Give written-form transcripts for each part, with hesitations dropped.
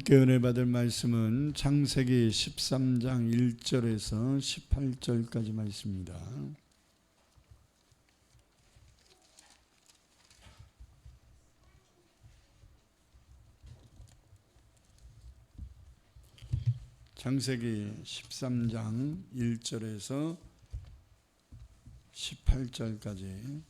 함께 은혜 받을 말씀은 창세기 13장 1절에서 18절까지 말씀입니다. 창세기 13장 1절에서 18절까지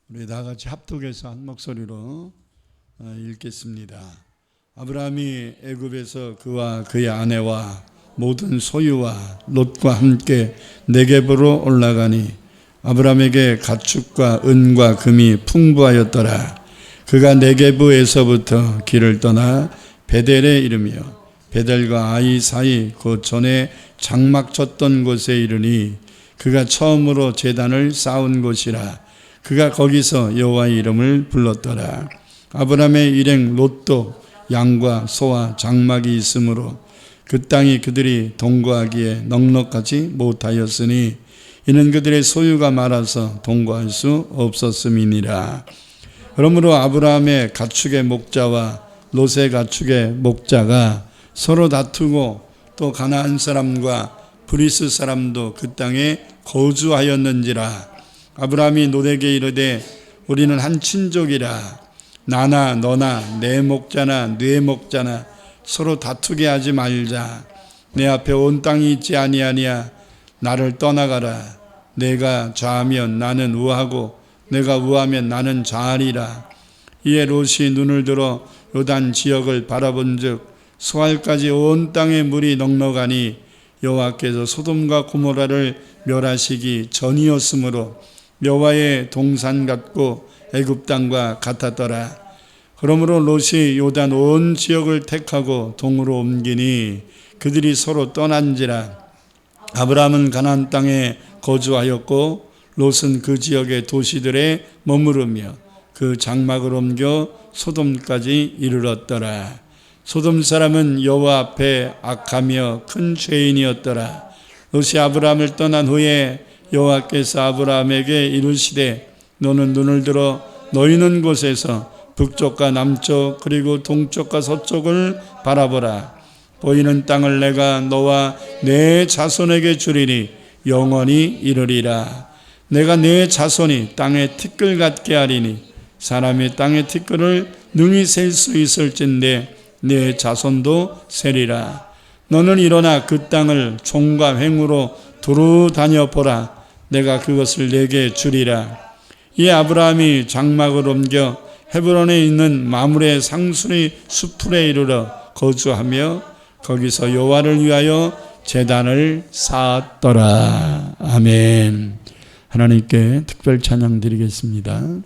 우리 다 같이 합독해서 한 목소리로 읽겠습니다. 아브라함이 애굽에서 그와 그의 아내와 모든 소유와 롯과 함께 네겝으로 올라가니 아브라함에게 가축과 은과 금이 풍부하였더라. 그가 네겝에서부터 길을 떠나 베델에 이르며 베델과 아이 사이 그 전에 장막 쳤던 곳에 이르니 그가 처음으로 제단을 쌓은 곳이라. 그가 거기서 여호와의 이름을 불렀더라. 아브라함의 일행 롯도 양과 소와 장막이 있으므로 그 땅이 그들이 동거하기에 넉넉하지 못하였으니 이는 그들의 소유가 많아서 동거할 수 없었음이니라. 그러므로 아브라함의 가축의 목자와 롯의 가축의 목자가 서로 다투고 또 가나안 사람과 브리스 사람도 그 땅에 거주하였는지라. 아브라함이 롯에게 이르되 우리는 한 친족이라. 나나 너나 내 목자나 네 목자나 서로 다투게 하지 말자. 내 앞에 온 땅이 있지 아니하냐. 나를 떠나가라. 내가 좌하면 나는 우하고 내가 우하면 나는 좌하리라. 이에 롯이 눈을 들어 요단 지역을 바라본즉 수알까지 온 땅에 물이 넉넉하니 여호와께서 소돔과 고모라를 멸하시기 전이었으므로 여호와의 동산 같고 애굽 땅과 같았더라. 그러므로 롯이 요단 온 지역을 택하고 동으로 옮기니 그들이 서로 떠난지라. 아브라함은 가나안 땅에 거주하였고 롯은 그 지역의 도시들에 머무르며 그 장막을 옮겨 소돔까지 이르렀더라. 소돔 사람은 여호와 앞에 악하며 큰 죄인이었더라. 롯이 아브라함을 떠난 후에 여호와께서 아브라함에게 이르시되 너는 눈을 들어 너희 있는 곳에서 북쪽과 남쪽 그리고 동쪽과 서쪽을 바라보라. 보이는 땅을 내가 너와 내 자손에게 주리니 영원히 이르리라. 내가 내 자손이 땅의 티끌 같게 하리니 사람이 땅의 티끌을 능히 셀 수 있을진데 내 자손도 세리라. 너는 일어나 그 땅을 종과 횡으로 두루 다녀보라. 내가 그것을 내게 주리라. 이 아브라함이 장막을 옮겨 헤브론에 있는 마므레 상수리 수풀에 이르러 거주하며 거기서 여호와를 위하여 제단을 쌓았더라. 아멘. 하나님께 특별 찬양 드리겠습니다.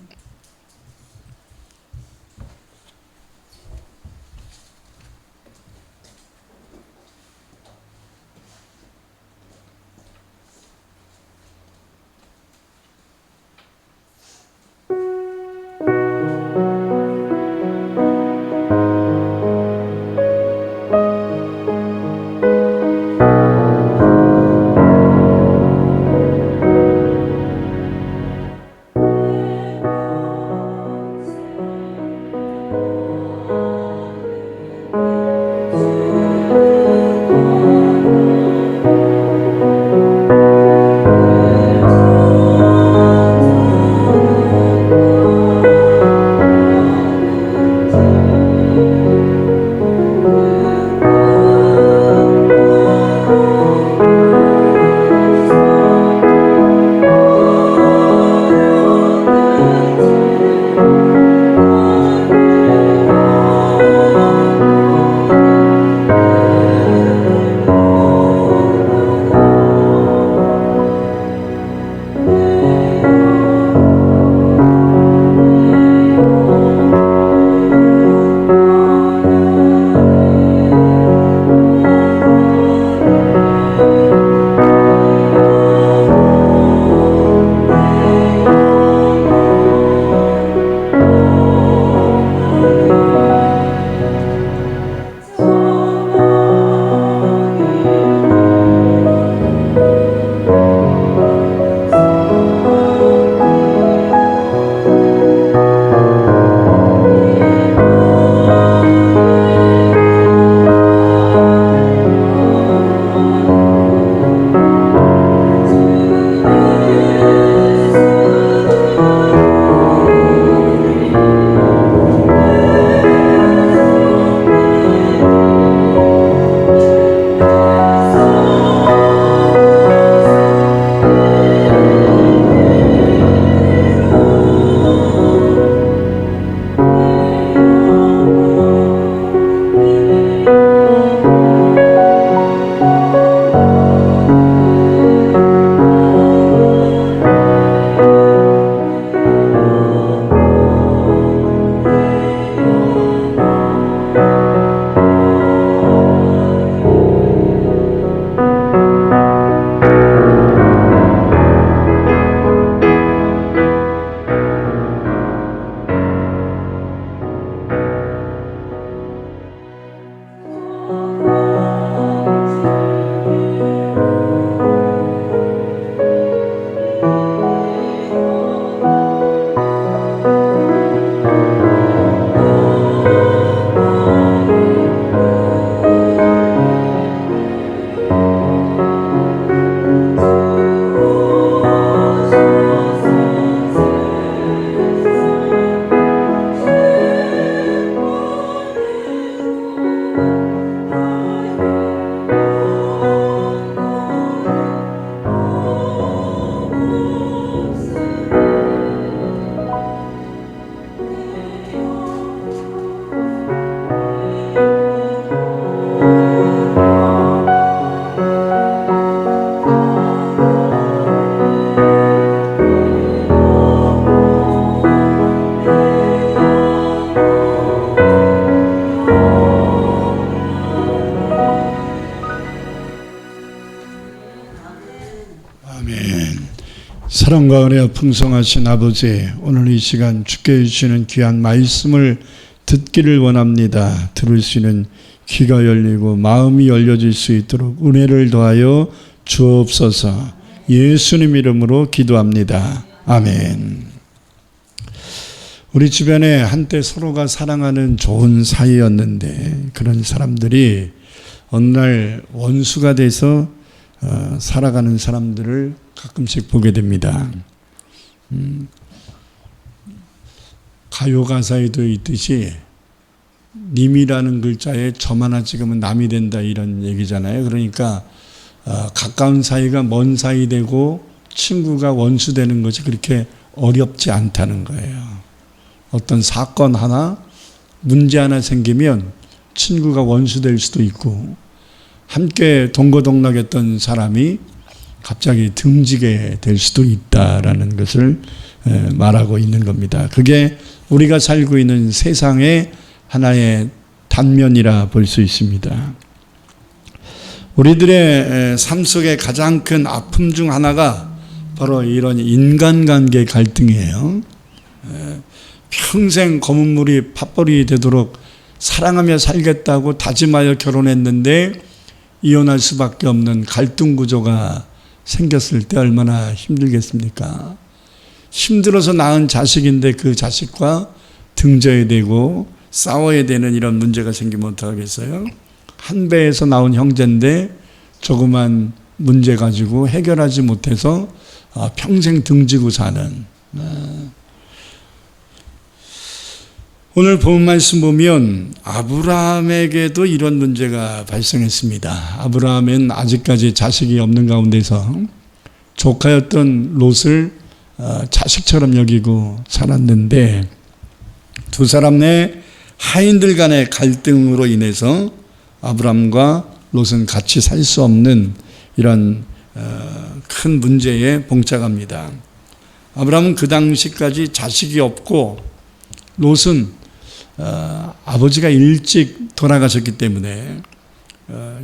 사랑과 은혜가 풍성하신 아버지, 오늘 이 시간 주께 주시는 귀한 말씀을 듣기를 원합니다. 들을 수 있는 귀가 열리고 마음이 열려질 수 있도록 은혜를 더하여 주옵소서. 예수님 이름으로 기도합니다. 아멘. 우리 주변에 한때 서로가 사랑하는 좋은 사이였는데 그런 사람들이 어느 날 원수가 돼서 살아가는 사람들을 가끔씩 보게 됩니다. 가요 가사에도 있듯이 님이라는 글자에 점 하나 찍으면 남이 된다 이런 얘기잖아요. 그러니까 가까운 사이가 먼 사이 되고 친구가 원수 되는 것이 그렇게 어렵지 않다는 거예요. 어떤 사건 하나, 문제 하나 생기면 친구가 원수 될 수도 있고 함께 동거동락했던 사람이 갑자기 등지게 될 수도 있다라는 것을 말하고 있는 겁니다. 그게 우리가 살고 있는 세상의 하나의 단면이라 볼 수 있습니다. 우리들의 삶 속에 가장 큰 아픔 중 하나가 바로 이런 인간관계 갈등이에요. 평생 검은 물이 팥벌이 되도록 사랑하며 살겠다고 다짐하여 결혼했는데 이혼할 수밖에 없는 갈등 구조가 생겼을 때 얼마나 힘들겠습니까? 힘들어서 낳은 자식인데 그 자식과 등져야 되고 싸워야 되는 이런 문제가 생기면 어떡하겠어요? 한 배에서 나온 형제인데 조그만 문제 가지고 해결하지 못해서 평생 등지고 사는. 오늘 본 말씀 보면 아브라함에게도 이런 문제가 발생했습니다. 아브라함은 아직까지 자식이 없는 가운데서 조카였던 롯을 자식처럼 여기고 살았는데 두 사람 내 하인들 간의 갈등으로 인해서 아브라함과 롯은 같이 살 수 없는 이런 큰 문제에 봉착합니다. 아브라함은 그 당시까지 자식이 없고 롯은 아버지가 일찍 돌아가셨기 때문에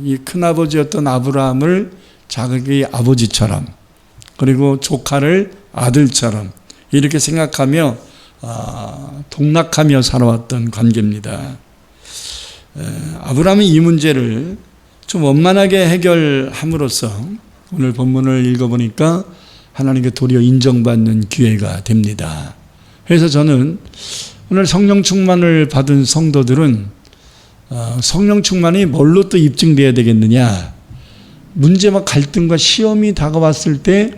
이 큰아버지였던 아브라함을 자기 아버지처럼 그리고 조카를 아들처럼 이렇게 생각하며 동락하며 살아왔던 관계입니다. 아브라함은 이 문제를 좀 원만하게 해결함으로써 오늘 본문을 읽어보니까 하나님께 도리어 인정받는 기회가 됩니다. 그래서 저는 오늘 성령 충만을 받은 성도들은 성령 충만이 뭘로 또 입증되어야 되겠느냐? 문제와 갈등과 시험이 다가왔을 때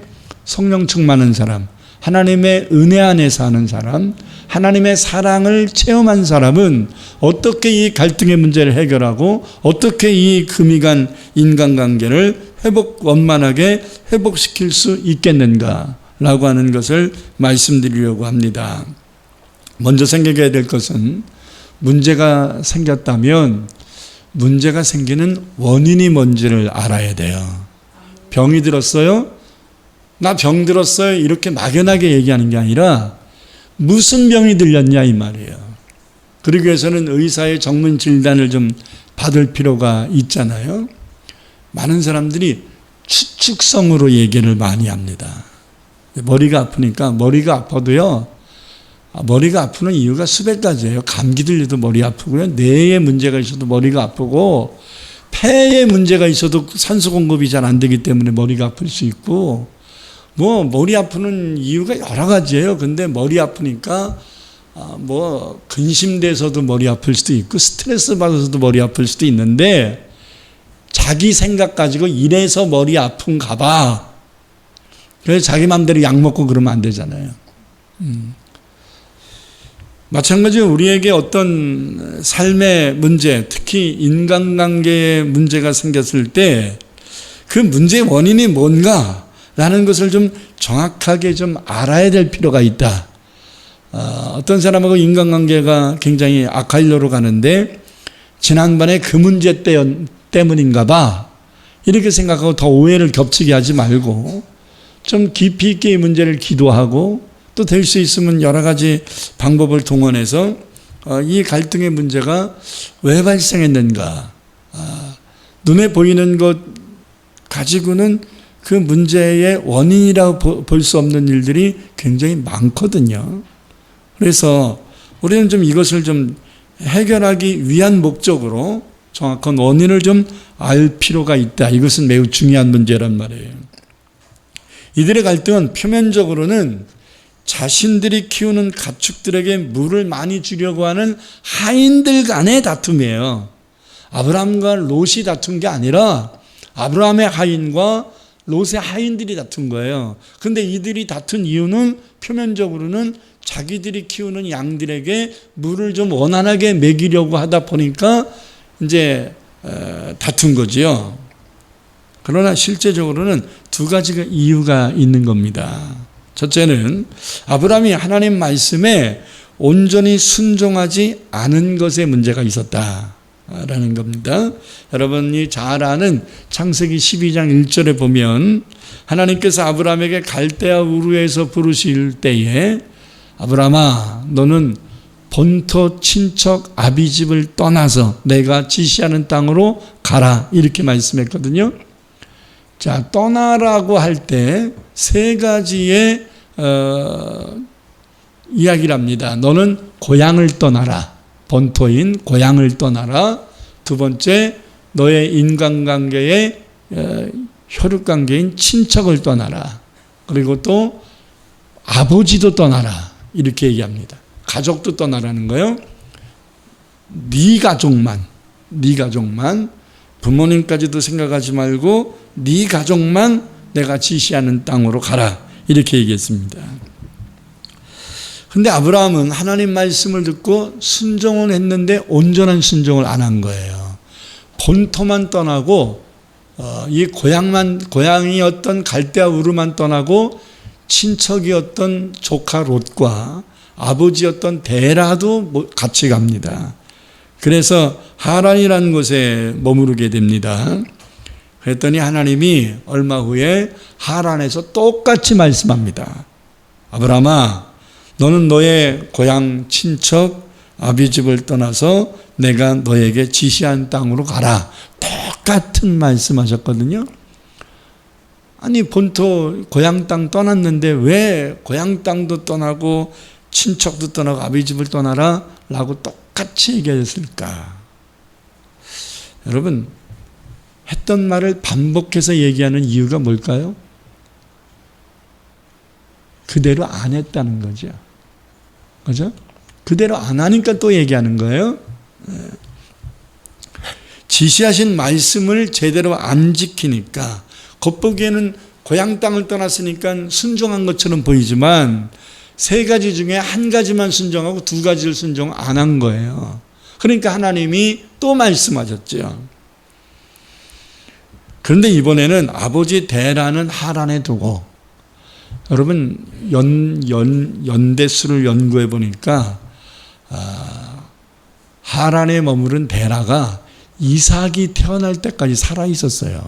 성령 충만한 사람, 하나님의 은혜 안에 사는 사람, 하나님의 사랑을 체험한 사람은 어떻게 이 갈등의 문제를 해결하고 어떻게 이 금이 간 인간관계를 원만하게 회복시킬 수 있겠는가라고 하는 것을 말씀드리려고 합니다. 먼저 생각해야 될 것은 문제가 생겼다면 문제가 생기는 원인이 뭔지를 알아야 돼요. 병이 들었어요? 나 병 들었어요? 이렇게 막연하게 얘기하는 게 아니라 무슨 병이 들렸냐 이 말이에요. 그러기 위해서는 의사의 전문 진단을 좀 받을 필요가 있잖아요. 많은 사람들이 추측성으로 얘기를 많이 합니다. 머리가 아프니까 머리가 아파도요. 머리가 아프는 이유가 수백 가지예요. 감기 들려도 머리 아프고요. 뇌에 문제가 있어도 머리가 아프고 폐에 문제가 있어도 산소 공급이 잘 안 되기 때문에 머리가 아플 수 있고 머리 아프는 이유가 여러 가지예요. 근데 머리 아프니까 근심돼서도 머리 아플 수도 있고 스트레스 받아서도 머리 아플 수도 있는데 자기 생각 가지고 이래서 머리 아픈가 봐. 그래서 자기 마음대로 약 먹고 그러면 안 되잖아요. 마찬가지로 우리에게 어떤 삶의 문제, 특히 인간관계의 문제가 생겼을 때 그 문제의 원인이 뭔가라는 것을 좀 정확하게 좀 알아야 될 필요가 있다. 어떤 사람하고 인간관계가 굉장히 악하려로 가는데 지난번에 그 문제 때문인가 봐. 이렇게 생각하고 더 오해를 겹치게 하지 말고 좀 깊이 있게 이 문제를 기도하고 또 될 수 있으면 여러 가지 방법을 동원해서 이 갈등의 문제가 왜 발생했는가, 눈에 보이는 것 가지고는 그 문제의 원인이라고 볼 수 없는 일들이 굉장히 많거든요. 그래서 우리는 좀 이것을 좀 해결하기 위한 목적으로 정확한 원인을 좀 알 필요가 있다. 이것은 매우 중요한 문제란 말이에요. 이들의 갈등은 표면적으로는 자신들이 키우는 가축들에게 물을 많이 주려고 하는 하인들 간의 다툼이에요. 아브라함과 롯이 다툰 게 아니라 아브라함의 하인과 롯의 하인들이 다툰 거예요. 근데 이들이 다툰 이유는 표면적으로는 자기들이 키우는 양들에게 물을 좀 원활하게 먹이려고 하다 보니까 이제 다툰 거지요. 그러나 실제적으로는 두 가지가 이유가 있는 겁니다. 첫째는 아브라함이 하나님 말씀에 온전히 순종하지 않은 것에 문제가 있었다라는 겁니다. 여러분이 잘 아는 창세기 12장 1절에 보면 하나님께서 아브라함에게 갈대아 우르에서 부르실 때에 아브라함아 너는 본토 친척 아비집을 떠나서 내가 지시하는 땅으로 가라 이렇게 말씀했거든요. 자, 떠나라고 할 때 세 가지의 이야기를 합니다. 너는 고향을 떠나라. 본토인 고향을 떠나라. 두 번째, 너의 인간관계의 혈육관계인 친척을 떠나라. 그리고 또 아버지도 떠나라. 이렇게 얘기합니다. 가족도 떠나라는 거예요. 네 가족만 부모님까지도 생각하지 말고 네 가족만 내가 지시하는 땅으로 가라 이렇게 얘기했습니다. 근데 아브라함은 하나님 말씀을 듣고 순종은 했는데 온전한 순종을 안 한 거예요. 본토만 떠나고 이 고향이었던 갈대아 우르만 떠나고 친척이었던 조카 롯과 아버지였던 데라도 같이 갑니다. 그래서 하란이라는 곳에 머무르게 됩니다. 그랬더니 하나님이 얼마 후에 하란에서 똑같이 말씀합니다. 아브라함아, 너는 너의 고향 친척 아비집을 떠나서 내가 너에게 지시한 땅으로 가라. 똑같은 말씀하셨거든요. 아니 본토 고향 땅 떠났는데 왜 고향 땅도 떠나고 친척도 떠나고 아비집을 떠나라 라고 똑같이 얘기했을까? 여러분, 했던 말을 반복해서 얘기하는 이유가 뭘까요? 그대로 안 했다는 거죠. 그죠? 그대로 안 하니까 또 얘기하는 거예요. 지시하신 말씀을 제대로 안 지키니까 겉보기에는 고향 땅을 떠났으니까 순종한 것처럼 보이지만 세 가지 중에 한 가지만 순종하고 두 가지를 순종 안 한 거예요. 그러니까 하나님이 또 말씀하셨죠. 그런데 이번에는 아버지 데라는 하란에 두고 여러분 연대수를 연구해 보니까 하란에 머무른 데라가 이삭이 태어날 때까지 살아 있었어요.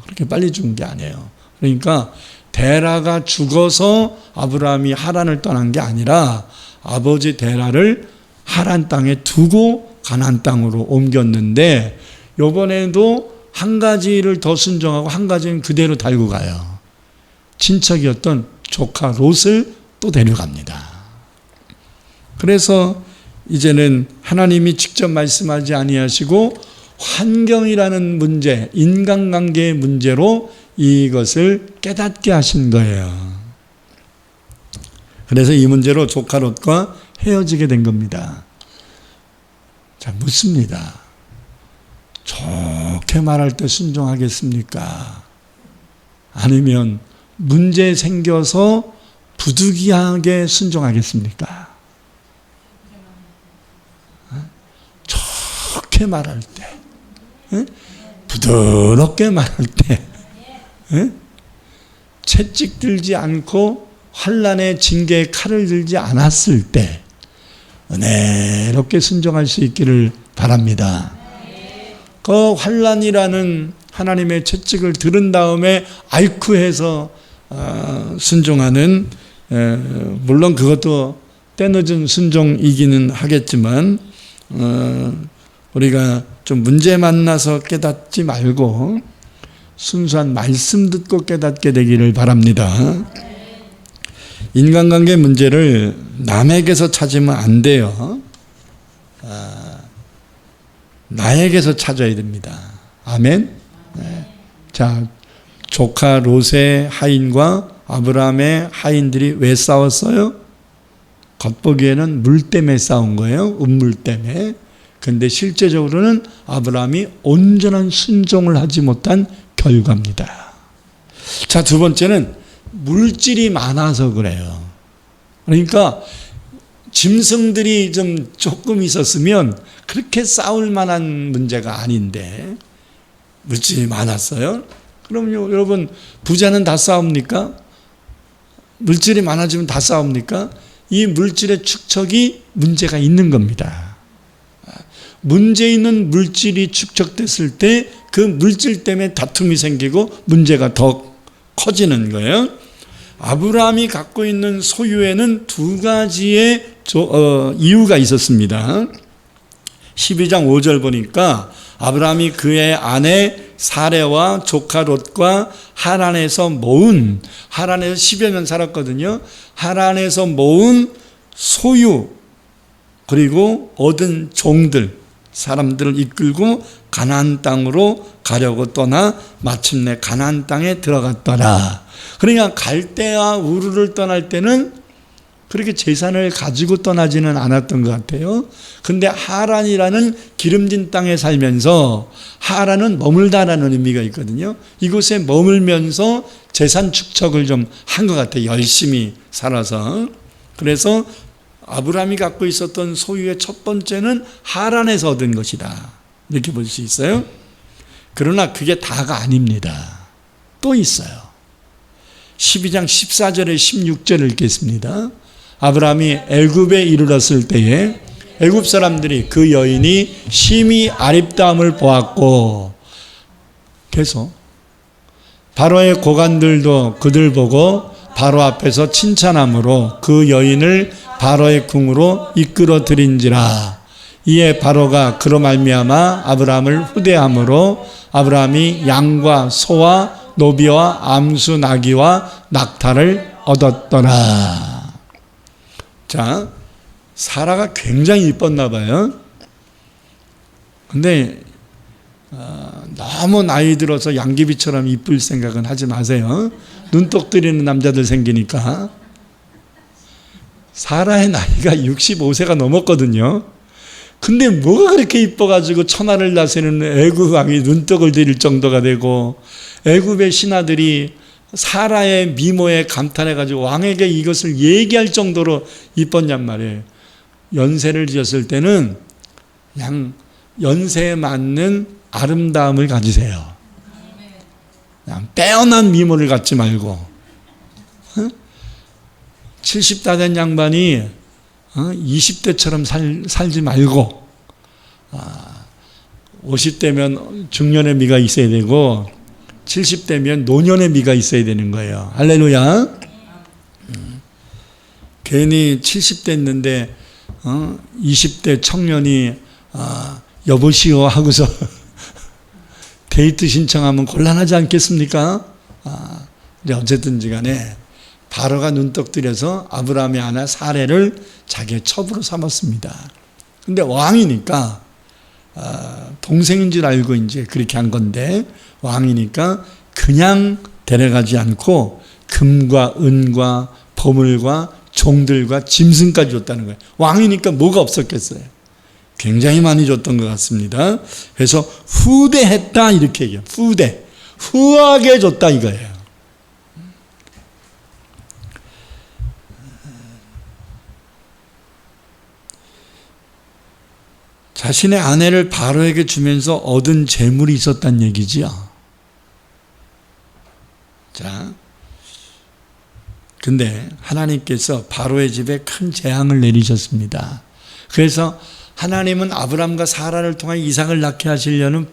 그렇게 빨리 죽은 게 아니에요. 그러니까 데라가 죽어서 아브라함이 하란을 떠난 게 아니라 아버지 데라를 하란 땅에 두고 가나안 땅으로 옮겼는데 이번에도 한 가지를 더 순종하고 한 가지는 그대로 달고 가요. 친척이었던 조카 롯을 또 데려갑니다. 그래서 이제는 하나님이 직접 말씀하지 아니하시고 환경이라는 문제, 인간관계의 문제로 이것을 깨닫게 하신 거예요. 그래서 이 문제로 조카 롯과 헤어지게 된 겁니다. 자, 묻습니다. 좋게 말할 때 순종하겠습니까? 아니면 문제 생겨서 부득이하게 순종하겠습니까? 좋게 말할 때, 부드럽게 말할 때, 채찍 들지 않고 환난의 징계의 칼을 들지 않았을 때 은혜롭게 순종할 수 있기를 바랍니다. 그 환난이라는 하나님의 채찍을 들은 다음에 아이쿠 해서 순종하는, 물론 그것도 때늦은 순종이기는 하겠지만 우리가 좀 문제 만나서 깨닫지 말고 순수한 말씀 듣고 깨닫게 되기를 바랍니다. 인간관계 문제를 남에게서 찾으면 안 돼요. 나에게서 찾아야 됩니다. 아멘. 자, 조카 롯의 하인과 아브라함의 하인들이 왜 싸웠어요? 겉보기에는 물 때문에 싸운 거예요. 음물 때문에. 그런데 실제적으로는 아브라함이 온전한 순종을 하지 못한 결과입니다. 자, 두 번째는 물질이 많아서 그래요. 그러니까 짐승들이 좀 조금 있었으면 그렇게 싸울 만한 문제가 아닌데 물질이 많았어요. 그럼요, 여러분, 부자는 다 싸웁니까? 물질이 많아지면 다 싸웁니까? 이 물질의 축적이 문제가 있는 겁니다. 문제 있는 물질이 축적됐을 때 그 물질 때문에 다툼이 생기고 문제가 더 커지는 거예요. 아브라함이 갖고 있는 소유에는 두 가지의 이유가 있었습니다. 12장 5절 보니까 아브라함이 그의 아내 사레와 조카 롯과 하란에서 10여 년 살았거든요. 하란에서 모은 소유 그리고 얻은 종들 사람들을 이끌고 가나안 땅으로 가려고 떠나 마침내 가나안 땅에 들어갔더라. 그러니까 갈대아 우르를 떠날 때는 그렇게 재산을 가지고 떠나지는 않았던 것 같아요. 근데 하란이라는 기름진 땅에 살면서 하란은 머물다라는 의미가 있거든요. 이곳에 머물면서 재산 축적을 좀 한 것 같아요. 열심히 살아서. 그래서 아브라함이 갖고 있었던 소유의 첫 번째는 하란에서 얻은 것이다. 이렇게 볼 수 있어요. 그러나 그게 다가 아닙니다. 또 있어요. 12장 14절에 16절을 읽겠습니다. 아브라함이 애굽에 이르렀을 때에 애굽 사람들이 그 여인이 심히 아립다함을 보았고 계속 바로의 고관들도 그들 보고 바로 앞에서 칭찬함으로 그 여인을 바로의 궁으로 이끌어 들인지라. 이에 바로가 그로 말미암아 아브라함을 후대함으로 아브라함이 양과 소와 노비와 암수 나귀와 낙타를 얻었더라. 자, 사라가 굉장히 이뻤나 봐요. 근데 너무 나이 들어서 양귀비처럼 이쁠 생각은 하지 마세요. 눈독 들이는 남자들 생기니까. 사라의 나이가 65세가 넘었거든요. 근데 뭐가 그렇게 이뻐가지고 천하를 다스리는 애굽 왕이 눈독을 들일 정도가 되고 애굽의 신하들이 사라의 미모에 감탄해가지고 왕에게 이것을 얘기할 정도로 이뻤냔 말이에요. 연세를 지었을 때는 그냥 연세에 맞는 아름다움을 가지세요. 그냥 빼어난 미모를 갖지 말고 70다 된 양반이 20대처럼 살지 말고 50대면 중년의 미가 있어야 되고 70대면 노년의 미가 있어야 되는 거예요. 할렐루야. 괜히 70대 했는데 20대 청년이 여보시오 하고서 데이트 신청하면 곤란하지 않겠습니까? 어쨌든지 간에 바로가 눈떡 들여서 아브라함의 아내 사레를 자기의 첩으로 삼았습니다. 근데 왕이니까 동생인 줄 알고 이제 그렇게 한 건데 왕이니까 그냥 데려가지 않고 금과 은과 보물과 종들과 짐승까지 줬다는 거예요. 왕이니까 뭐가 없었겠어요. 굉장히 많이 줬던 것 같습니다. 그래서 후대했다 이렇게 얘기해요. 후하게 줬다 이거예요. 자신의 아내를 바로에게 주면서 얻은 재물이 있었단 얘기지요. 자, 근데 하나님께서 바로의 집에 큰 재앙을 내리셨습니다. 그래서 하나님은 아브람과 사라를 통해 이삭을 낳게 하시려는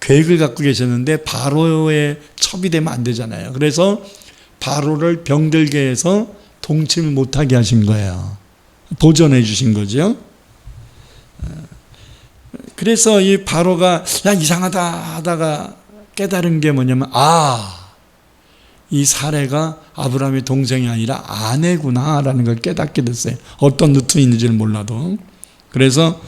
계획을 갖고 계셨는데 바로의 첩이 되면 안 되잖아요. 그래서 바로를 병들게 해서 동침을 못하게 하신 거예요. 보존해 주신 거죠. 그래서 이 바로가 야 이상하다 하다가 깨달은 게 뭐냐면 이 사레가 아브라함의 동생이 아니라 아내구나라는 걸 깨닫게 됐어요. 어떤 루트인지는 몰라도. 그래서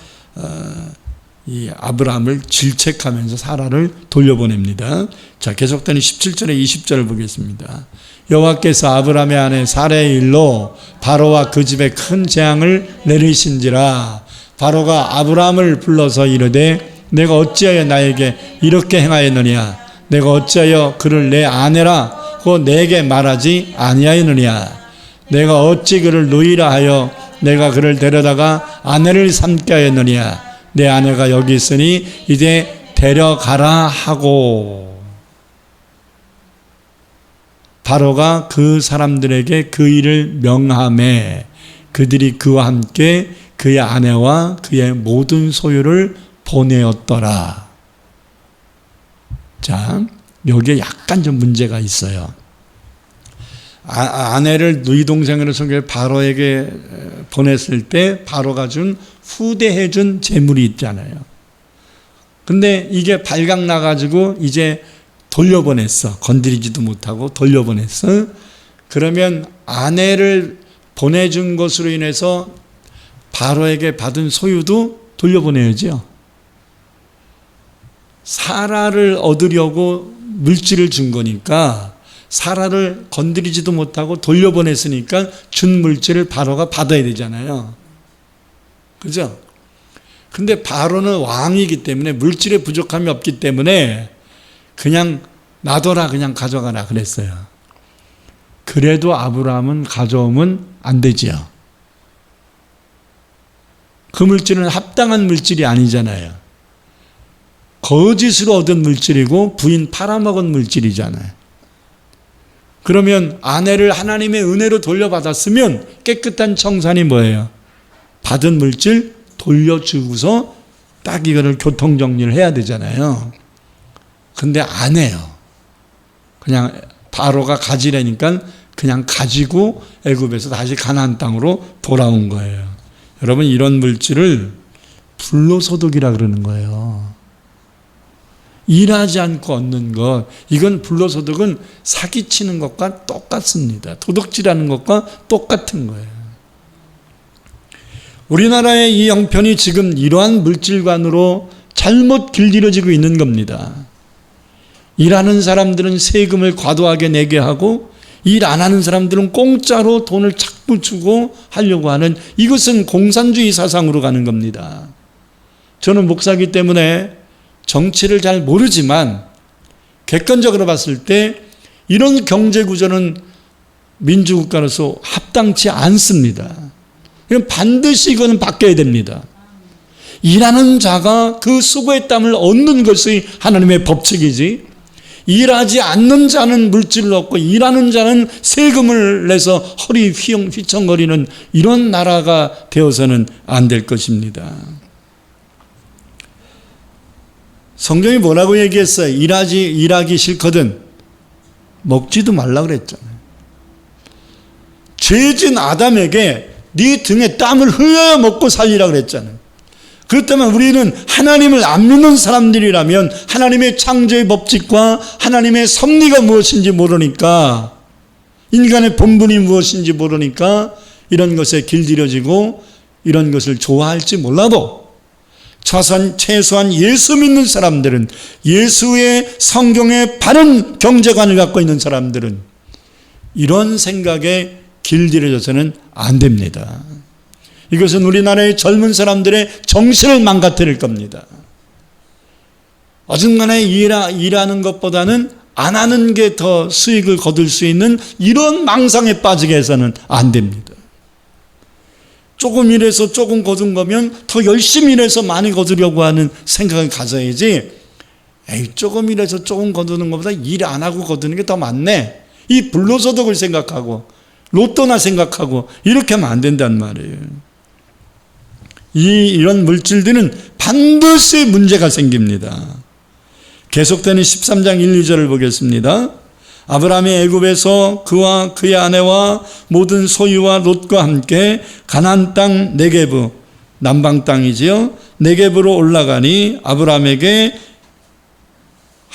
이 아브라함을 질책하면서 사라를 돌려보냅니다. 자, 계속되는 17절에 20절을 보겠습니다. 여호와께서 아브라함의 아내 사레의 일로 바로와 그 집에 큰 재앙을 내리신지라. 바로가 아브라함을 불러서 이르되 내가 어찌하여 나에게 이렇게 행하였느냐? 내가 어찌하여 그를 내 아내라고 내게 말하지 아니하였느냐? 내가 어찌 그를 누이라 하여 내가 그를 데려다가 아내를 삼게 하였느냐? 내 아내가 여기 있으니 이제 데려가라 하고. 바로가 그 사람들에게 그 일을 명하매 그들이 그와 함께 그의 아내와 그의 모든 소유를 보내었더라. 자, 여기에 약간 좀 문제가 있어요. 아내를 누이 동생으로 소개 바로에게 보냈을 때 바로가 준 후대해 준 재물이 있잖아요. 근데 이게 발각 나가지고 이제 돌려보냈어. 건드리지도 못하고 돌려보냈어. 그러면 아내를 보내준 것으로 인해서 바로에게 받은 소유도 돌려보내야죠. 사라를 얻으려고 물질을 준 거니까 사라를 건드리지도 못하고 돌려보냈으니까 준 물질을 바로가 받아야 되잖아요. 그죠? 근데 바로는 왕이기 때문에 물질에 부족함이 없기 때문에 그냥 놔둬라, 그냥 가져가라 그랬어요. 그래도 아브라함은 가져오면 안 되지요. 그 물질은 합당한 물질이 아니잖아요. 거짓으로 얻은 물질이고 부인 팔아먹은 물질이잖아요. 그러면 아내를 하나님의 은혜로 돌려받았으면 깨끗한 청산이 뭐예요? 받은 물질 돌려주고서 딱 이거를 교통정리를 해야 되잖아요. 근데 안 해요. 그냥 바로가 가지라니까 그냥 가지고 애굽에서 다시 가나안 땅으로 돌아온 거예요. 여러분, 이런 물질을 불로소득이라 그러는 거예요. 일하지 않고 얻는 것, 이건 불로소득은 사기치는 것과 똑같습니다. 도둑질하는 것과 똑같은 거예요. 우리나라의 이 형편이 지금 이러한 물질관으로 잘못 길들여지고 있는 겁니다. 일하는 사람들은 세금을 과도하게 내게 하고 일 안 하는 사람들은 공짜로 돈을 자꾸 주고 하려고 하는, 이것은 공산주의 사상으로 가는 겁니다. 저는 목사이기 때문에 정치를 잘 모르지만 객관적으로 봤을 때 이런 경제 구조는 민주국가로서 합당치 않습니다. 이건 반드시 이거는 바뀌어야 됩니다. 일하는 자가 그 수고의 땀을 얻는 것이 하나님의 법칙이지, 일하지 않는 자는 물질을 얻고 일하는 자는 세금을 내서 허리 휘청거리는 이런 나라가 되어서는 안 될 것입니다. 성경이 뭐라고 얘기했어요? 일하기 싫거든 먹지도 말라 그랬잖아요. 죄진 아담에게 네 등에 땀을 흘려야 먹고 살리라 그랬잖아요. 그렇다면 우리는 하나님을 안 믿는 사람들이라면 하나님의 창조의 법칙과 하나님의 섭리가 무엇인지 모르니까, 인간의 본분이 무엇인지 모르니까 이런 것에 길들여지고 이런 것을 좋아할지 몰라도 최소한 예수 믿는 사람들은, 예수의 성경의 바른 경제관을 갖고 있는 사람들은 이런 생각에 길들여져서는 안 됩니다. 이것은 우리나라의 젊은 사람들의 정신을 망가뜨릴 겁니다. 어중간하게 일하는 것보다는 안 하는 게 더 수익을 거둘 수 있는 이런 망상에 빠지게 해서는 안 됩니다. 조금 일해서 조금 거둔 거면 더 열심히 일해서 많이 거두려고 하는 생각을 가져야지, 조금 일해서 조금 거두는 것보다 일 안 하고 거두는 게 더 많네, 이 불로소득을 생각하고 로또나 생각하고 이렇게 하면 안 된단 말이에요. 이런 물질들은 반드시 문제가 생깁니다. 계속되는 13장 1, 2절을 보겠습니다. 아브라함이 애굽에서 그와 그의 아내와 모든 소유와 롯과 함께 가나안 땅 네게브, 남방 땅이지요, 네게브로 올라가니 아브라함에게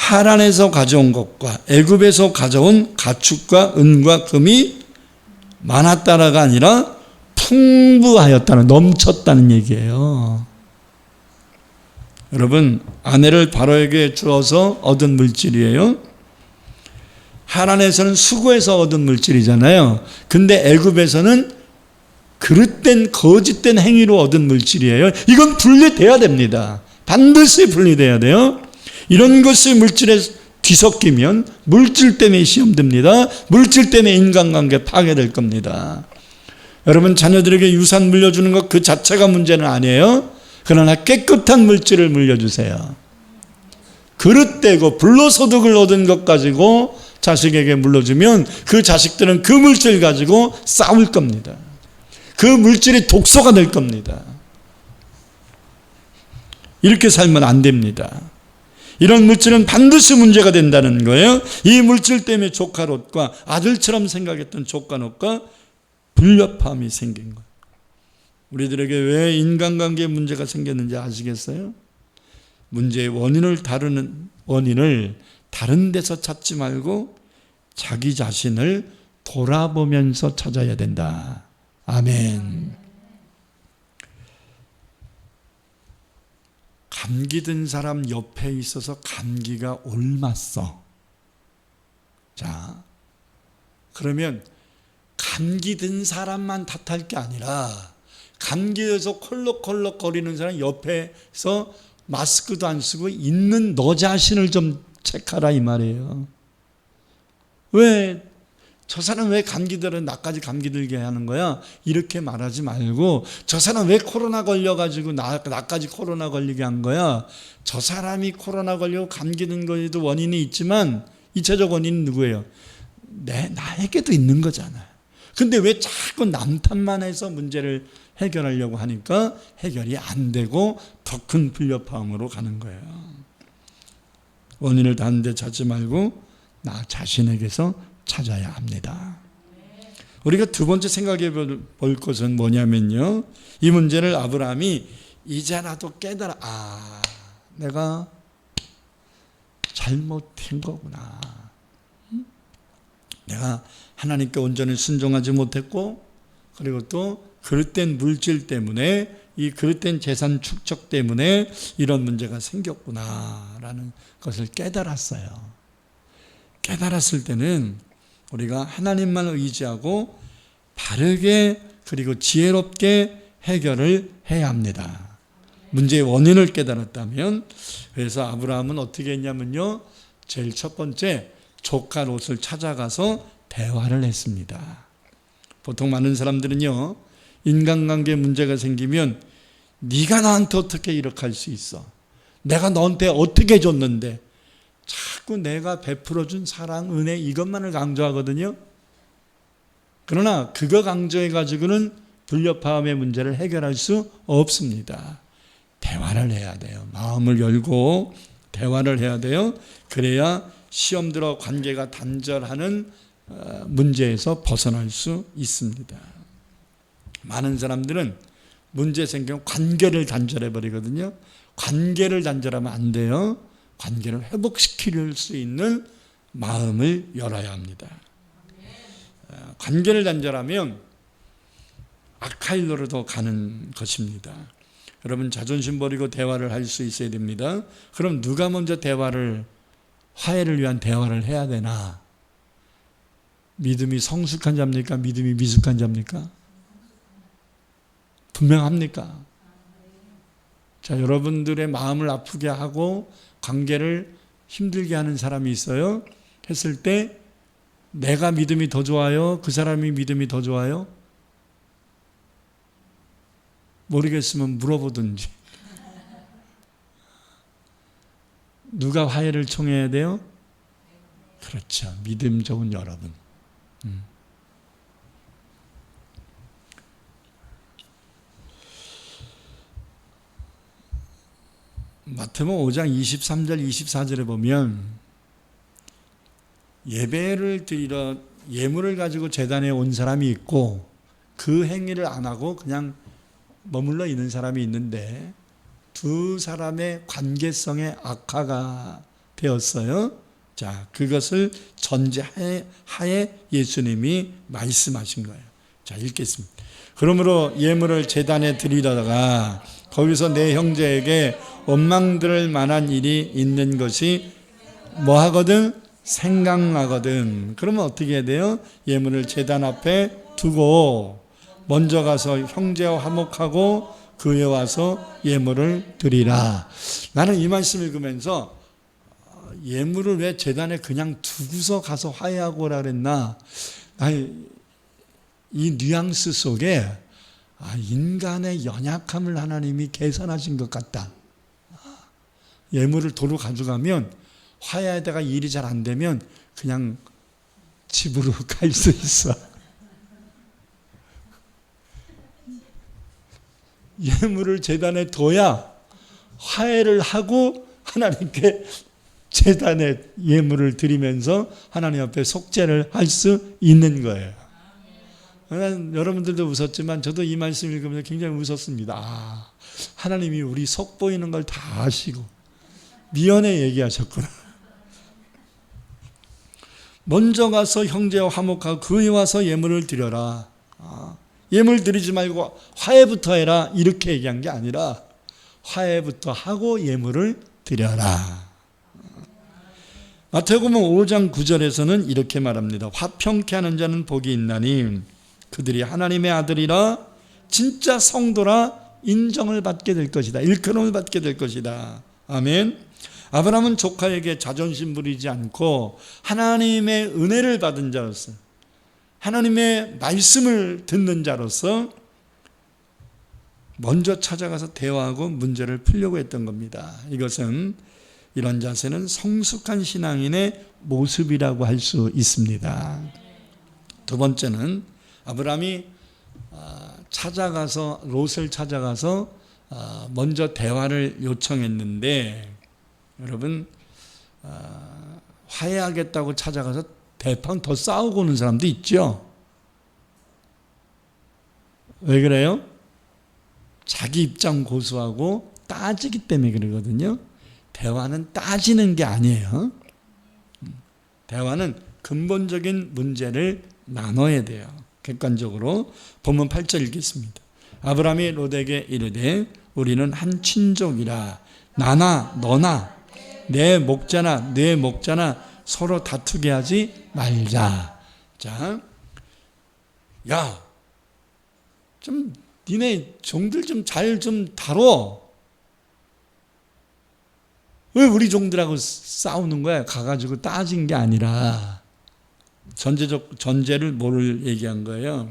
하란에서 가져온 것과 애굽에서 가져온 가축과 은과 금이 많았다라가 아니라 풍부하였다는, 넘쳤다는 얘기예요. 여러분, 아내를 바로에게 주어서 얻은 물질이에요. 하란에서는 수고해서 얻은 물질이잖아요. 근데 애굽에서는 그릇된 거짓된 행위로 얻은 물질이에요. 이건 분리돼야 됩니다. 반드시 분리돼야 돼요. 이런 것이 물질에 뒤섞이면 물질 때문에 시험됩니다. 물질 때문에 인간관계 파괴될 겁니다. 여러분, 자녀들에게 유산 물려주는 것 그 자체가 문제는 아니에요. 그러나 깨끗한 물질을 물려주세요. 그릇되고 불로소득을 얻은 것 가지고 자식에게 물려주면 그 자식들은 그 물질 가지고 싸울 겁니다. 그 물질이 독소가 될 겁니다. 이렇게 살면 안 됩니다. 이런 물질은 반드시 문제가 된다는 거예요. 이 물질 때문에 조카 롯과 아들처럼 생각했던 조카 롯과 불협화음이 생긴 거예요. 우리들에게 왜 인간관계에 문제가 생겼는지 아시겠어요? 문제의 원인을 다른 데서 찾지 말고 자기 자신을 돌아보면서 찾아야 된다. 아멘. 감기 든 사람 옆에 있어서 감기가 옮았어. 자, 그러면 감기 든 사람만 탓할 게 아니라 감기에서 콜록콜록 거리는 사람 옆에서 마스크도 안 쓰고 있는 너 자신을 좀 체크하라 이 말이에요. 왜 저 사람 왜 감기 들어 나까지 감기 들게 하는 거야? 이렇게 말하지 말고 저 사람 왜 코로나 걸려가지고 나까지 코로나 걸리게 한 거야? 저 사람이 코로나 걸리고 감기 든 거에도 원인이 있지만 2차적 원인은 누구예요? 나에게도 있는 거잖아요. 근데 왜 자꾸 남 탓만 해서 문제를 해결하려고 하니까 해결이 안 되고 더 큰 불협화음으로 가는 거예요. 원인을 다른 데 찾지 말고 나 자신에게서 찾아야 합니다. 우리가 두 번째 생각해 볼 것은 뭐냐면요, 이 문제를 아브라함이 이제라도 깨달아, 내가 잘못한 거구나. 내가 하나님께 온전히 순종하지 못했고, 그리고 또 그릇된 물질 때문에, 이 그릇된 재산 축적 때문에 이런 문제가 생겼구나라는 것을 깨달았어요. 깨달았을 때는 우리가 하나님만 의지하고 바르게 그리고 지혜롭게 해결을 해야 합니다. 문제의 원인을 깨달았다면, 그래서 아브라함은 어떻게 했냐면요, 제일 첫 번째 조카 롯을 찾아가서 대화를 했습니다. 보통 많은 사람들은요, 인간관계에 문제가 생기면 네가 나한테 어떻게 이렇게 할 수 있어? 내가 너한테 어떻게 줬는데? 자꾸 내가 베풀어준 사랑, 은혜 이것만을 강조하거든요. 그러나 그거 강조해가지고는 불협화음의 문제를 해결할 수 없습니다. 대화를 해야 돼요. 마음을 열고 대화를 해야 돼요. 그래야 시험 들어 관계가 단절하는 문제에서 벗어날 수 있습니다. 많은 사람들은 문제 생기면 관계를 단절해버리거든요. 관계를 단절하면 안 돼요. 관계를 회복시킬 수 있는 마음을 열어야 합니다. 관계를 단절하면 악한 일로 가는 것입니다. 여러분, 자존심 버리고 대화를 할 수 있어야 됩니다. 그럼 누가 먼저 화해를 위한 대화를 해야 되나? 믿음이 성숙한 자입니까? 믿음이 미숙한 자입니까? 분명합니까? 자, 여러분들의 마음을 아프게 하고 관계를 힘들게 하는 사람이 있어요. 했을 때 내가 믿음이 더 좋아요? 그 사람이 믿음이 더 좋아요? 모르겠으면 물어보든지. 누가 화해를 청해야 돼요? 그렇죠. 믿음 좋은 여러분. 마태복음 5장 23절 24절에 보면 예배를 드리러 예물을 가지고 제단에 온 사람이 있고 그 행위를 안 하고 그냥 머물러 있는 사람이 있는데 두 사람의 관계성에 악화가 되었어요. 자, 그것을 전제하에 예수님이 말씀하신 거예요. 자, 읽겠습니다. 그러므로 예물을 제단에 드리다가 거기서 내 형제에게 원망들을 만한 일이 있는 것이 뭐 하거든? 생각나거든. 그러면 어떻게 해야 돼요? 예물을 제단 앞에 두고 먼저 가서 형제와 화목하고 그에 와서 예물을 드리라. 나는 이 말씀 읽으면서 예물을 왜 제단에 그냥 두고서 가서 화해하고 오라 그랬나? 아니, 이 뉘앙스 속에 인간의 연약함을 하나님이 계산하신 것 같다. 예물을 도로 가져가면 화해하다가 일이 잘 안 되면 그냥 집으로 갈 수 있어. 예물을 제단에 둬야 화해를 하고 하나님께 제단에 예물을 드리면서 하나님 앞에 속죄를 할 수 있는 거예요. 여러분들도 웃었지만 저도 이 말씀 읽으면서 굉장히 웃었습니다. 하나님이 우리 속 보이는 걸 다 아시고 미연에 얘기하셨구나. 먼저 가서 형제와 화목하고 그에 와서 예물을 드려라. 예물 드리지 말고 화해부터 해라 이렇게 얘기한 게 아니라 화해부터 하고 예물을 드려라. 마태복음 5장 9절에서는 이렇게 말합니다. 화평케 하는 자는 복이 있나니 그들이 하나님의 아들이라 진짜 성도라 인정을 받게 될 것이다. 일컬음을 받게 될 것이다. 아멘. 아브라함은 조카에게 자존심 부리지 않고 하나님의 은혜를 받은 자로서 하나님의 말씀을 듣는 자로서 먼저 찾아가서 대화하고 문제를 풀려고 했던 겁니다. 이것은 이런 자세는 성숙한 신앙인의 모습이라고 할 수 있습니다. 두 번째는 아브라함이 찾아가서 롯을 찾아가서 먼저 대화를 요청했는데 여러분 화해하겠다고 찾아가서 대판 더 싸우고 오는 사람도 있죠. 왜 그래요? 자기 입장 고수하고 따지기 때문에 그러거든요. 대화는 따지는 게 아니에요. 대화는 근본적인 문제를 나눠야 돼요. 객관적으로 본문 8절 읽겠습니다. 아브라함이 롯에게 이르되 우리는 한 친족이라 나나 너나 내 목자나 네 목자나 서로 다투게 하지 말자. 자, 야, 좀 니네 종들 좀 잘 좀 다뤄. 왜 우리 종들하고 싸우는 거야? 가가지고 따진 게 아니라 전제를 뭐를 얘기한 거예요?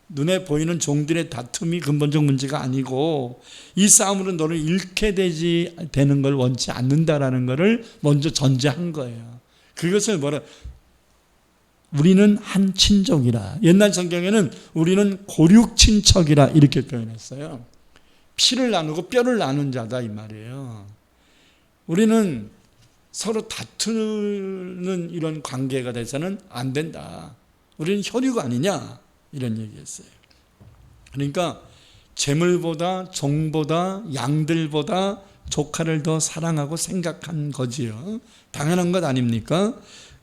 눈에 보이는 종들의 다툼이 근본적 문제가 아니고 이 싸움으로 너를 잃게 되는 걸 원치 않는다라는 것을 먼저 전제한 거예요. 그것을 우리는 한 친족이라. 옛날 성경에는 우리는 고륙 친척이라 이렇게 표현했어요. 피를 나누고 뼈를 나눈 자다 이 말이에요. 우리는 서로 다투는 이런 관계가 돼서는 안 된다. 우리는 혈육 아니냐 이런 얘기했어요. 그러니까 재물보다 종보다 양들보다 조카를 더 사랑하고 생각한 거지요. 당연한 것 아닙니까?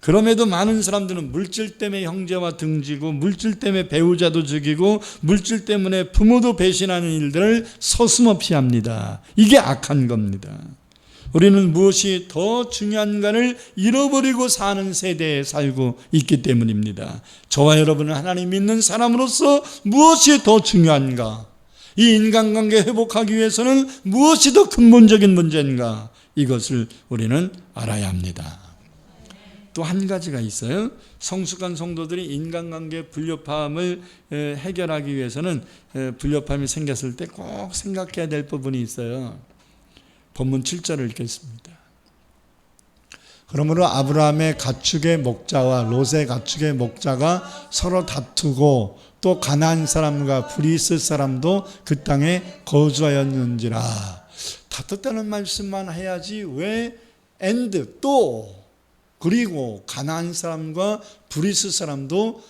그럼에도 많은 사람들은 물질 때문에 형제와 등지고 물질 때문에 배우자도 죽이고 물질 때문에 부모도 배신하는 일들을 서슴없이 합니다. 이게 악한 겁니다. 우리는 무엇이 더 중요한가를 잃어버리고 사는 세대에 살고 있기 때문입니다. 저와 여러분은 하나님 믿는 사람으로서 무엇이 더 중요한가? 이 인간관계 회복하기 위해서는 무엇이 더 근본적인 문제인가? 이것을 우리는 알아야 합니다. 또 한 가지가 있어요. 성숙한 성도들이 인간관계 불협화음을 해결하기 위해서는 불협화음이 생겼을 때 꼭 생각해야 될 부분이 있어요. 본문 7절을 읽겠습니다. 그러므로 아브라함의 가축의 목자와 롯의 가축의 목자가 서로 다투고 또 가나안 사람과 브리스 사람도 그 땅에 거주하였는지라. 다퉜다는 말씀만 해야지 왜 and 또 그리고 가나안 사람과 브리스 사람도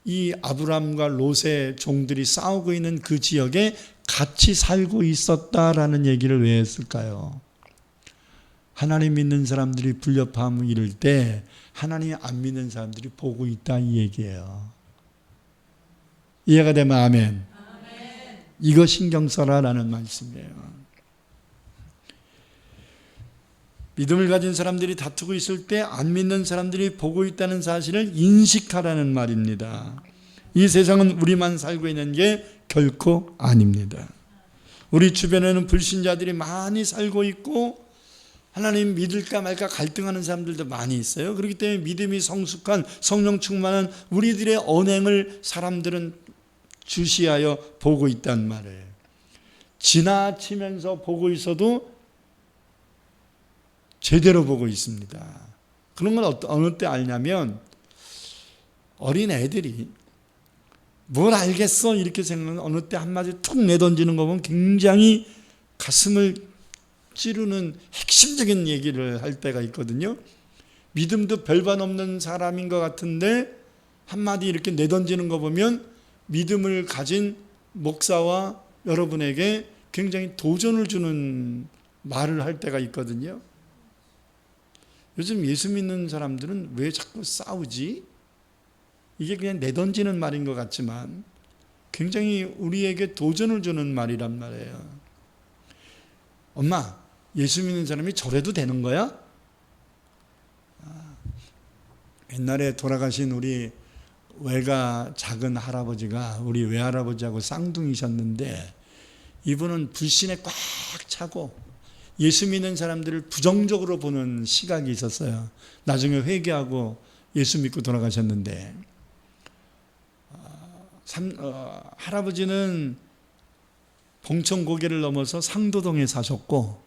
이 아브라함과 롯의 종들이 싸우고 있는 그 지역에 같이 살고 있었다라는 얘기를 왜 했을까요? 하나님 믿는 사람들이 불협화음 이룰 때 하나님 안 믿는 사람들이 보고 있다 이 얘기예요. 이해가 되면 아멘. 이거 신경 써라라는 말씀이에요. 믿음을 가진 사람들이 다투고 있을 때 안 믿는 사람들이 보고 있다는 사실을 인식하라는 말입니다. 이 세상은 우리만 살고 있는 게 결코 아닙니다. 우리 주변에는 불신자들이 많이 살고 있고 하나님 믿을까 말까 갈등하는 사람들도 많이 있어요. 그렇기 때문에 믿음이 성숙한 성령 충만한 우리들의 언행을 사람들은 주시하여 보고 있단 말이에요. 지나치면서 보고 있어도 제대로 보고 있습니다. 그런 건 어느 때 알냐면 어린 애들이 뭘 알겠어 이렇게 생각하는 어느 때 한마디 툭 내던지는 거 보면 굉장히 가슴을 찌르는 핵심적인 얘기를 할 때가 있거든요. 믿음도 별반 없는 사람인 것 같은데 한마디 이렇게 내던지는 거 보면 믿음을 가진 목사와 여러분에게 굉장히 도전을 주는 말을 할 때가 있거든요. 요즘 예수 믿는 사람들은 왜 자꾸 싸우지? 이게 그냥 내던지는 말인 것 같지만 굉장히 우리에게 도전을 주는 말이란 말이에요. 엄마, 예수 믿는 사람이 저래도 되는 거야? 옛날에 돌아가신 우리 외가 작은 할아버지가 우리 외할아버지하고 쌍둥이셨는데 이분은 불신에 꽉 차고 예수 믿는 사람들을 부정적으로 보는 시각이 있었어요. 나중에 회개하고 예수 믿고 돌아가셨는데 할아버지는 봉천 고개를 넘어서 상도동에 사셨고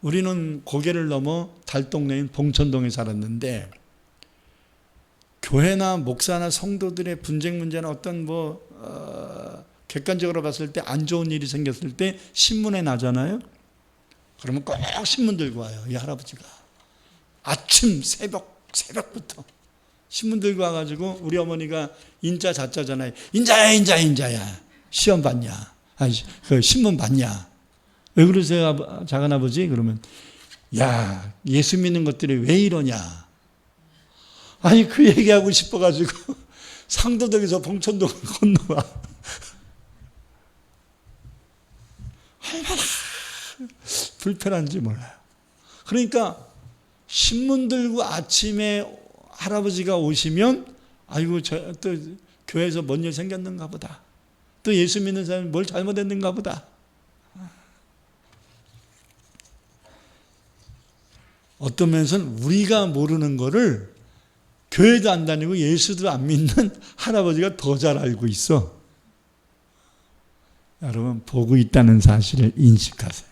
우리는 고개를 넘어 달동네인 봉천동에 살았는데 교회나 목사나 성도들의 분쟁 문제나 어떤 객관적으로 봤을 때 안 좋은 일이 생겼을 때 신문에 나잖아요. 그러면 꼭 신문 들고 와요. 이 할아버지가 아침 새벽부터 신문 들고 와가지고 우리 어머니가 인자 자자잖아요. 인자야 시험 봤냐? 그 신문 봤냐? 왜 그러세요 작은아버지? 그러면 야 예수 믿는 것들이 왜 이러냐? 아니 그 얘기하고 싶어가지고 상도동에서 봉천동을 건너와. 얼마나 불편한지 몰라요. 그러니까 신문 들고 아침에 할아버지가 오시면 아이고 또 교회에서 뭔 일 생겼는가 보다. 또 예수 믿는 사람이 뭘 잘못했는가 보다. 어떤 면에서는 우리가 모르는 거를 교회도 안 다니고 예수도 안 믿는 할아버지가 더 잘 알고 있어. 여러분 보고 있다는 사실을 인식하세요.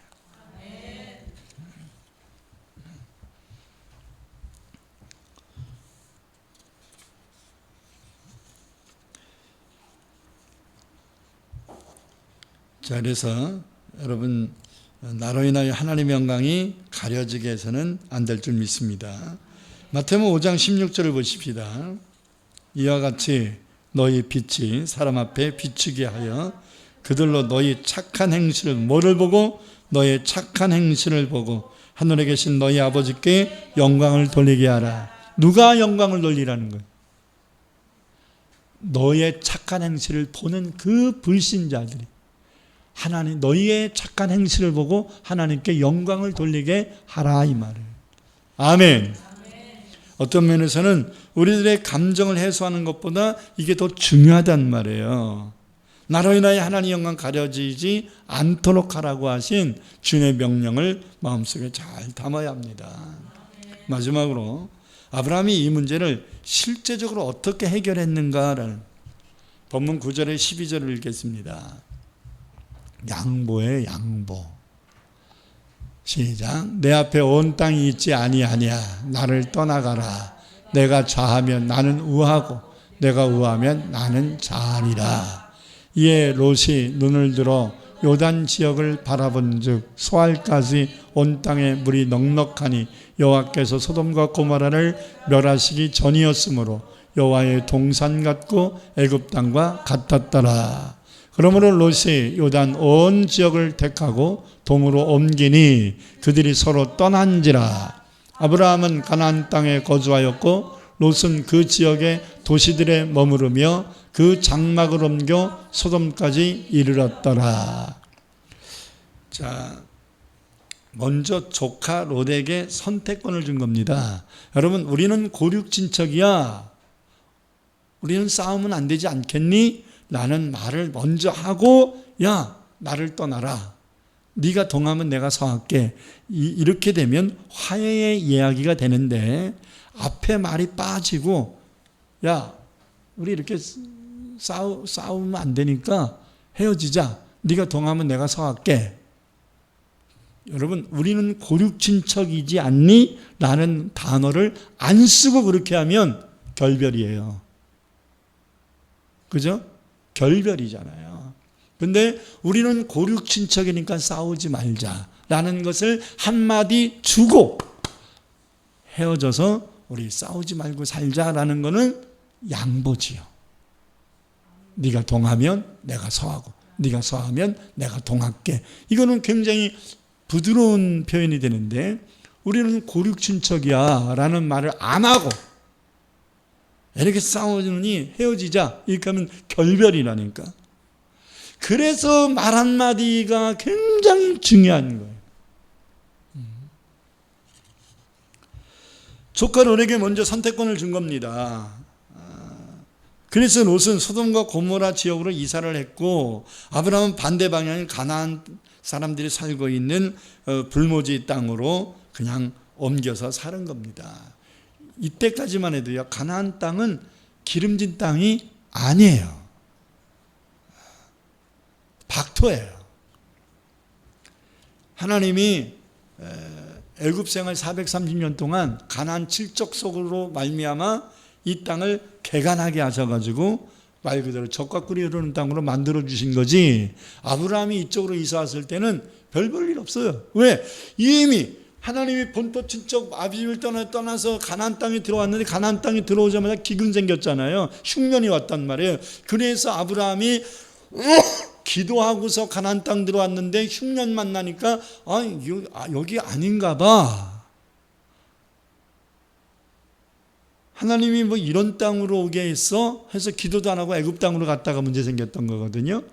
자, 그래서 여러분 나로 인하여 하나님의 영광이 가려지게 해서는 안 될 줄 믿습니다. 마태복음 5장 16절을 보십시다. 이와 같이 너희 빛이 사람 앞에 비추게 하여 그들로 너희 착한 행실을 뭐를 보고 너의 착한 행실을 보고 하늘에 계신 너희 아버지께 영광을 돌리게 하라. 누가 영광을 돌리라는 거예요? 너의 착한 행실을 보는 그 불신자들이 하나님 너희의 착한 행실을 보고 하나님께 영광을 돌리게 하라 이 말을. 아멘. 어떤 면에서는 우리들의 감정을 해소하는 것보다 이게 더 중요하단 말이에요. 나로 인하여 하나님의 영광 가려지지 않도록 하라고 하신 주님의 명령을 마음속에 잘 담아야 합니다. 마지막으로 아브라함이 이 문제를 실제적으로 어떻게 해결했는가라는 본문 9절의 12절을 읽겠습니다. 양보의 양보. 시작. 내 앞에 온 땅이 있지 아니하냐. 나를 떠나가라. 내가 좌하면 나는 우하고 내가 우하면 나는 좌하리라. 이에 롯이 눈을 들어 요단 지역을 바라본즉 소알까지 온 땅에 물이 넉넉하니 여호와께서 소돔과 고모라를 멸하시기 전이었으므로 여호와의 동산 같고 애굽 땅과 같았더라. 그러므로 롯이 요단 온 지역을 택하고 동으로 옮기니 그들이 서로 떠난지라. 아브라함은 가나안 땅에 거주하였고 롯은 그 지역의 도시들에 머무르며 그 장막을 옮겨 소돔까지 이르렀더라. 자, 먼저 조카 롯에게 선택권을 준 겁니다. 여러분, 우리는 고륙 친척이야. 우리는 싸우면 안 되지 않겠니? 라는 말을 먼저 하고, 야, 나를 떠나라. 네가 동하면 내가 서할게. 이렇게 되면 화해의 이야기가 되는데 앞에 말이 빠지고, 야, 우리 이렇게 싸우면 안 되니까 헤어지자. 네가 동하면 내가 서할게. 여러분, 우리는 고륙 친척이지 않니? 라는 단어를 안 쓰고 그렇게 하면 결별이에요. 그죠? 결별이잖아요. 근데 우리는 고륙 친척이니까 싸우지 말자라는 것을 한마디 주고 헤어져서 우리 싸우지 말고 살자라는 것은 양보지요. 네가 동하면 내가 서하고 네가 서하면 내가 동할게. 이거는 굉장히 부드러운 표현이 되는데 우리는 고륙 친척이야 라는 말을 안 하고 이렇게 싸우니 헤어지자 이렇게 하면 결별이라니까. 그래서 말 한마디가 굉장히 중요한 거예요. 조카 롯에게 먼저 선택권을 준 겁니다. 그래서 롯은 소돔과 고모라 지역으로 이사를 했고 아브라함은 반대 방향인 가나안 사람들이 살고 있는 불모지 땅으로 그냥 옮겨서 사는 겁니다. 이때까지만 해도요, 가나안 땅은 기름진 땅이 아니에요. 박토예요. 하나님이 애굽 생활 430년 동안 가나안 칠적 속으로 말미암아 이 땅을 개간하게 하셔가지고 말 그대로 젖과 꿀이 흐르는 땅으로 만들어 주신 거지. 아브라함이 이쪽으로 이사 왔을 때는 별 볼 일 없어요. 왜? 이미 하나님이 본토 친척 아비를 떠나서 가나안 땅에 들어왔는데 가나안 땅에 들어오자마자 기근 생겼잖아요. 흉년이 왔단 말이에요. 그래서 아브라함이 기도하고서 가나안 땅 들어왔는데 흉년 만나니까 여기 아닌가 봐. 하나님이 뭐 이런 땅으로 오게 했어? 해서 기도도 안 하고 애굽 땅으로 갔다가 문제 생겼던 거거든요.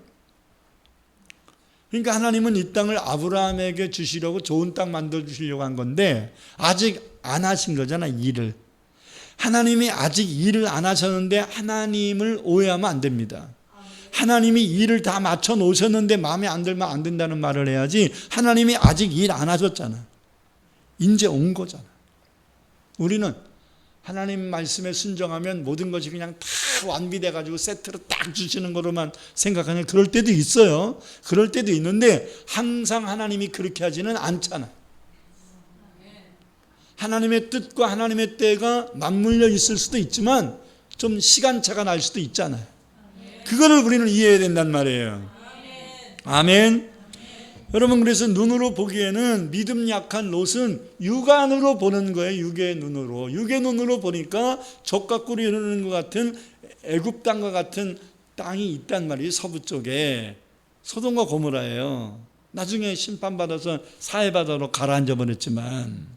그러니까 하나님은 이 땅을 아브라함에게 주시려고 좋은 땅 만들어 주시려고 한 건데 아직 안 하신 거잖아, 일을. 하나님이 아직 일을 안 하셨는데 하나님을 오해하면 안 됩니다. 하나님이 일을 다 맞춰 놓으셨는데 마음에 안 들면 안 된다는 말을 해야지. 하나님이 아직 일 안 하셨잖아. 이제 온 거잖아. 우리는 하나님 말씀에 순종하면 모든 것이 그냥 다 완비돼 가지고 세트로 딱 주시는 거로만 생각하는 그럴 때도 있어요. 그럴 때도 있는데 항상 하나님이 그렇게 하지는 않잖아. 하나님의 뜻과 하나님의 때가 맞물려 있을 수도 있지만 좀 시간차가 날 수도 있잖아요. 그거를 우리는 이해해야 된단 말이에요. 아멘. 여러분, 그래서 눈으로 보기에는 믿음 약한 롯은 육안으로 보는 거예요. 육의 눈으로. 육의 눈으로 보니까 젖과 꿀이 흐르는 것 같은 애굽 땅과 같은 땅이 있단 말이에요. 서부 쪽에. 소돔과 고모라예요. 나중에 심판받아서 사해바다로 가라앉아 버렸지만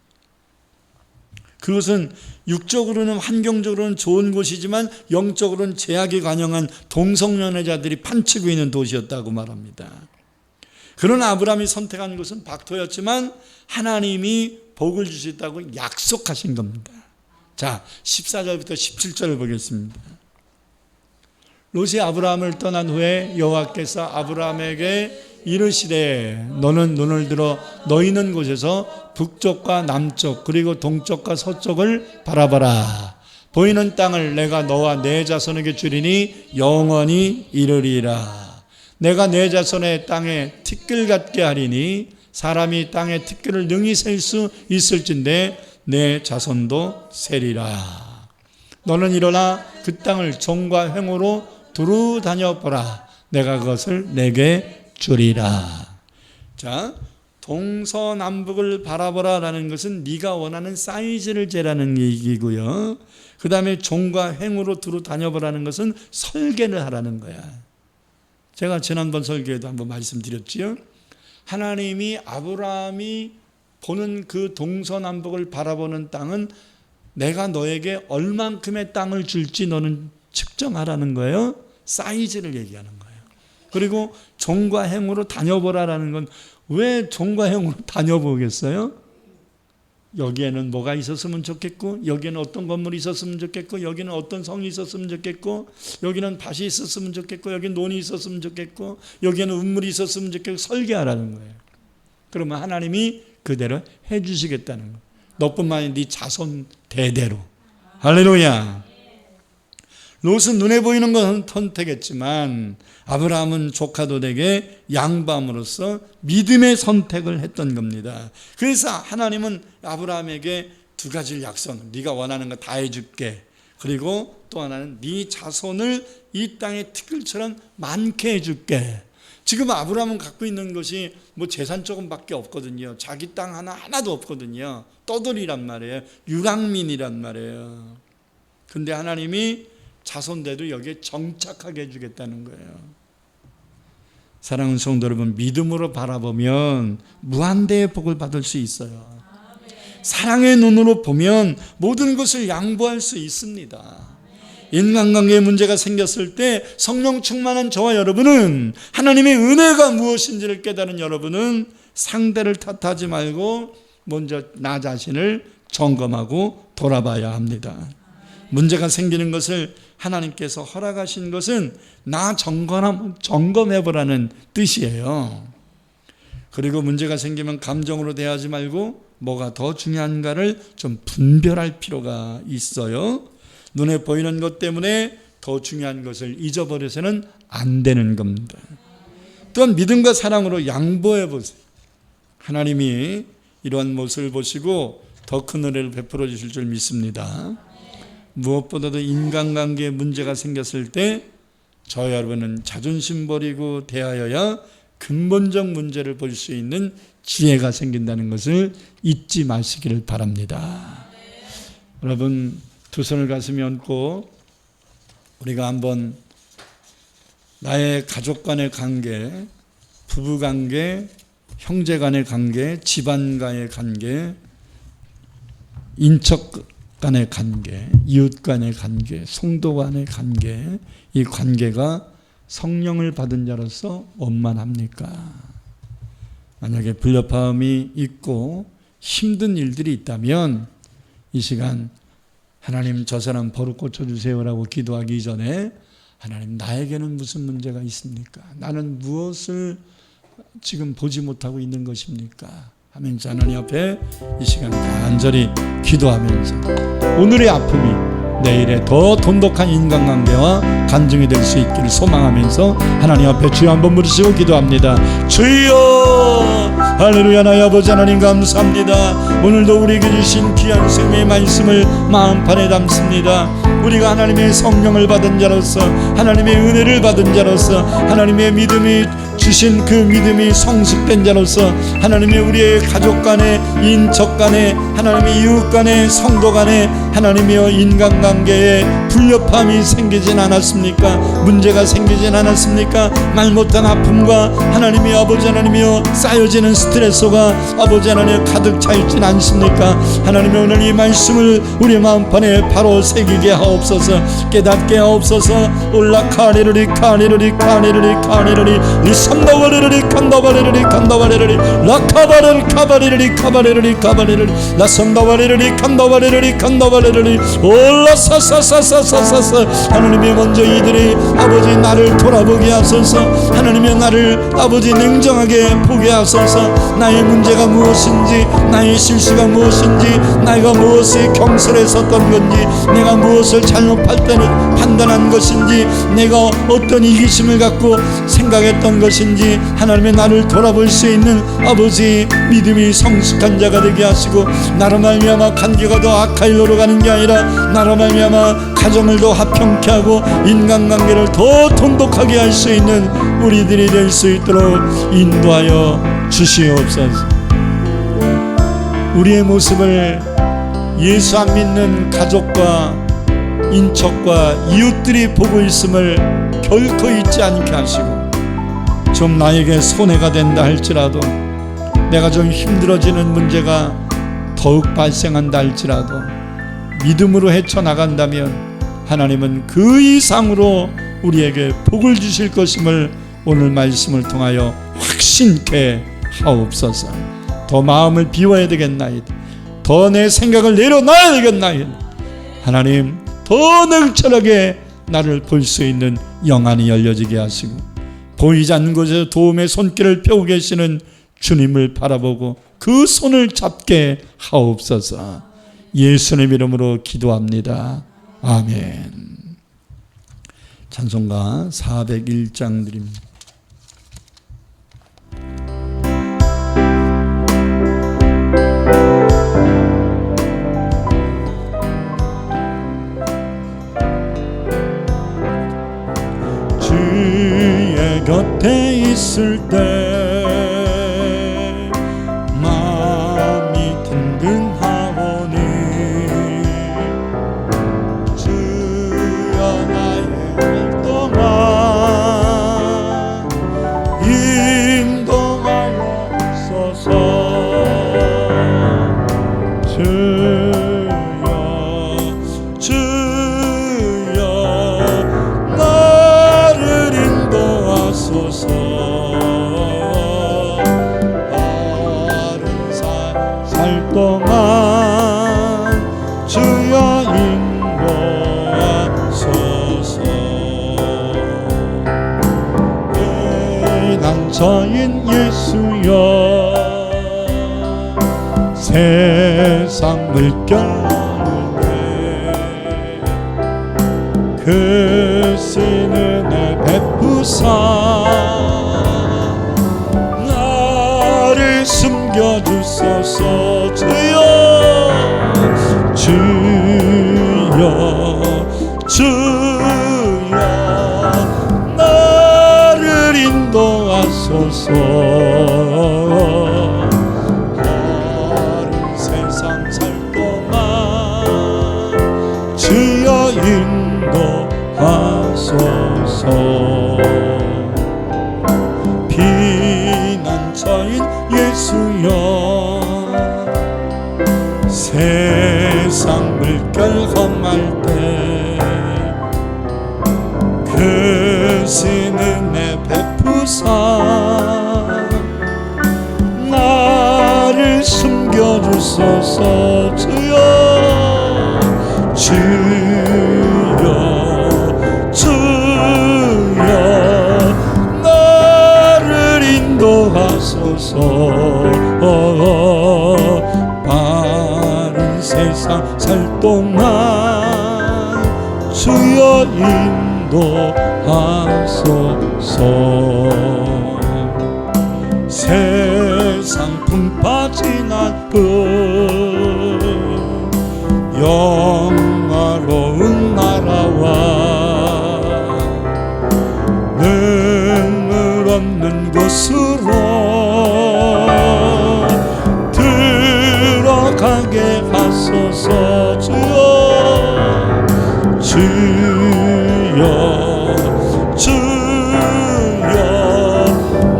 그것은 육적으로는 환경적으로는 좋은 곳이지만 영적으로는 제약에 관영한 동성연애자들이 판치고 있는 도시였다고 말합니다. 그러나 아브라함이 선택한 것은 박토였지만 하나님이 복을 주시겠다고 약속하신 겁니다. 자, 14절부터 17절을 보겠습니다. 롯이 아브라함을 떠난 후에 여호와께서 아브라함에게 이르시되 너는 눈을 들어 너희 있는 곳에서 북쪽과 남쪽 그리고 동쪽과 서쪽을 바라봐라. 보이는 땅을 내가 너와 내 자손에게 주리니 영원히 이르리라. 내가 내 자손의 땅에 티끌 같게 하리니 사람이 땅에 티끌을 능히 셀 수 있을진데 내 자손도 세리라. 너는 일어나 그 땅을 종과 횡으로 두루 다녀보라. 내가 그것을 내게 주리라. 자, 동서남북을 바라보라라는 것은 네가 원하는 사이즈를 재라는 얘기고요. 그 다음에 종과 횡으로 두루 다녀보라는 것은 설계를 하라는 거야. 제가 지난번 설교에도 한번 말씀드렸지요. 하나님이 아브라함이 보는 그 동서남북을 바라보는 땅은 내가 너에게 얼만큼의 땅을 줄지 너는 측정하라는 거예요. 사이즈를 얘기하는 거예요. 그리고 종과 행으로 다녀보라라는 건 왜 종과 행으로 다녀보겠어요? 여기에는 뭐가 있었으면 좋겠고, 여기에는 어떤 건물이 있었으면 좋겠고, 여기는 어떤 성이 있었으면 좋겠고, 여기는 밭이 있었으면 좋겠고, 여기는 논이 있었으면 좋겠고, 여기에는 우물이 있었으면 좋겠고, 설계하라는 거예요. 그러면 하나님이 그대로 해주시겠다는 거예요. 너뿐만 아니라 네 자손 대대로. 할렐루야. 롯은 눈에 보이는 건 선택했지만 아브라함은 조카들에게 양보함으로써 믿음의 선택을 했던 겁니다. 그래서 하나님은 아브라함에게 두 가지를 약속, 네가 원하는 거 다 해줄게. 그리고 또 하나는 네 자손을 이 땅의 티끌처럼 많게 해줄게. 지금 아브라함은 갖고 있는 것이 뭐 재산 조금밖에 없거든요. 자기 땅 하나도 없거든요. 떠돌이란 말이에요. 유랑민이란 말이에요. 근데 하나님이 자손대도 여기에 정착하게 해주겠다는 거예요. 사랑하는 성도 여러분, 믿음으로 바라보면 무한대의 복을 받을 수 있어요. 사랑의 눈으로 보면 모든 것을 양보할 수 있습니다. 인간관계에 문제가 생겼을 때 성령 충만한 저와 여러분은 하나님의 은혜가 무엇인지를 깨달은 여러분은 상대를 탓하지 말고 먼저 나 자신을 점검하고 돌아봐야 합니다. 문제가 생기는 것을 하나님께서 허락하신 것은 나 점검해보라는 뜻이에요. 그리고 문제가 생기면 감정으로 대하지 말고 뭐가 더 중요한가를 좀 분별할 필요가 있어요. 눈에 보이는 것 때문에 더 중요한 것을 잊어버려서는 안 되는 겁니다. 또한 믿음과 사랑으로 양보해 보세요. 하나님이 이러한 모습을 보시고 더 큰 은혜를 베풀어 주실 줄 믿습니다. 무엇보다도 인간관계에 문제가 생겼을 때 저 여러분은 자존심 버리고 대하여야 근본적 문제를 볼 수 있는 지혜가 생긴다는 것을 잊지 마시기를 바랍니다. 여러분 두 손을 가슴에 얹고 우리가 한번 나의 가족 간의 관계, 부부 관계, 형제 간의 관계, 집안 간의 관계, 인척 간의 관계, 이웃 간의 관계, 성도 간의 관계, 이 관계가 성령을 받은 자로서 원만합니까? 만약에 불협화음이 있고 힘든 일들이 있다면 이 시간 하나님 저 사람 버릇 고쳐주세요라고 기도하기 전에 하나님 나에게는 무슨 문제가 있습니까? 나는 무엇을 지금 보지 못하고 있는 것입니까? 하면서 하나님 앞에 이 시간 간절히 기도하면서 오늘의 아픔이 내일의 더 돈독한 인간관계와 간증이 될 수 있기를 소망하면서 하나님 앞에 주여 한번 부르시고 기도합니다. 주여 할렐루야. 나의 아버지 하나님 감사합니다. 오늘도 우리에게 주신 귀한 생명의 말씀을 마음판에 담습니다. 우리가 하나님의 성령을 받은 자로서 하나님의 은혜를 받은 자로서 하나님의 믿음이 주신 그 믿음이 성숙된 자로서 하나님의 우리의 가족 간에 인척 간에 하나님의 이웃 간에 성도 간에 하나님의 인간관계에 불협화음이 생기진 않았습니까? 문제가 생기진 않았습니까? 말 못한 아픔과 하나님의 아버지 하나님이여 쌓여지는 스트레스가 아버지 하나님 가득 차 있진 않습니까? 하나님의 오늘 이 말씀을 우리 마음판에 바로 새기게 하옵소서. 깨닫게 하옵소서. 올라카리르리 카리르리 카리르리 카리르리 리삼다바리르리 칸다바리르리 칸다바리르리 라카바르리 카바리르리 카바리르리 카바리르리 라삼다바리르리 칸다바리르리 칸다바리르리 올라사사사사사사사. 하나님의 먼저 이들이 아버지 나를 돌아보게 하소서. 하나님의 나를 아버지 냉정하게 보게 하소서. 나의 문제가 무엇인지, 나의 실수가 무엇인지, 내가 무엇에 경솔했었던 건지, 내가 무엇을 잘못 판단한 것인지, 내가 어떤 이기심을 갖고 생각했던 것인지 하나님의 나를 돌아볼 수 있는 아버지 믿음이 성숙한 자가 되게 하시고 나로 말미암아 관계가 더 악할 일로 가는 게 아니라 나로 말미암아 가정을 더 화평케 하고 인간관계를 더 돈독하게 할 수 있는 우리들이 될 수 있도록 인도하여 주시옵소서. 우리의 모습을 예수 안 믿는 가족과 인척과 이웃들이 보고 있음을 결코 잊지 않게 하시고 좀 나에게 손해가 된다 할지라도, 내가 좀 힘들어지는 문제가 더욱 발생한다 할지라도 믿음으로 헤쳐나간다면 하나님은 그 이상으로 우리에게 복을 주실 것임을 오늘 말씀을 통하여 확신케 하옵소서. 더 마음을 비워야 되겠나이다. 더 내 생각을 내려놔야 되겠나이다. 하나님, 더 능철하게 나를 볼 수 있는 영안이 열려지게 하시고, 보이지 않는 곳에서 도움의 손길을 펴고 계시는 주님을 바라보고 그 손을 잡게 하옵소서. 예수님 이름으로 기도합니다. 아멘. 찬송가 401장 드립니다. 주의 곁에 있을 때 마음이 든든하오니 주여 나의 활동아 인도하여 주소서. 주여 나를 인도하소서. 살 동안 주여 인도하소서. 피난처인 예수여 세상 물결에 그 신은혜 베푸사 나를 숨겨주소서. 주여 주여 나를 인도하소서. 다른 세상 살 동안 주여 인도하소서. 피난처인 예수여 세상 물결 험할 때 그 신은혜 베푸사 나를 숨겨주소서. 주여 나를 인도하소서. 바른 세상 살 동안 주여 인도하소서. 세상 풍파 지난 그 영화로운 나라와 능을 없는 곳으로 들어가게 하소서. 주여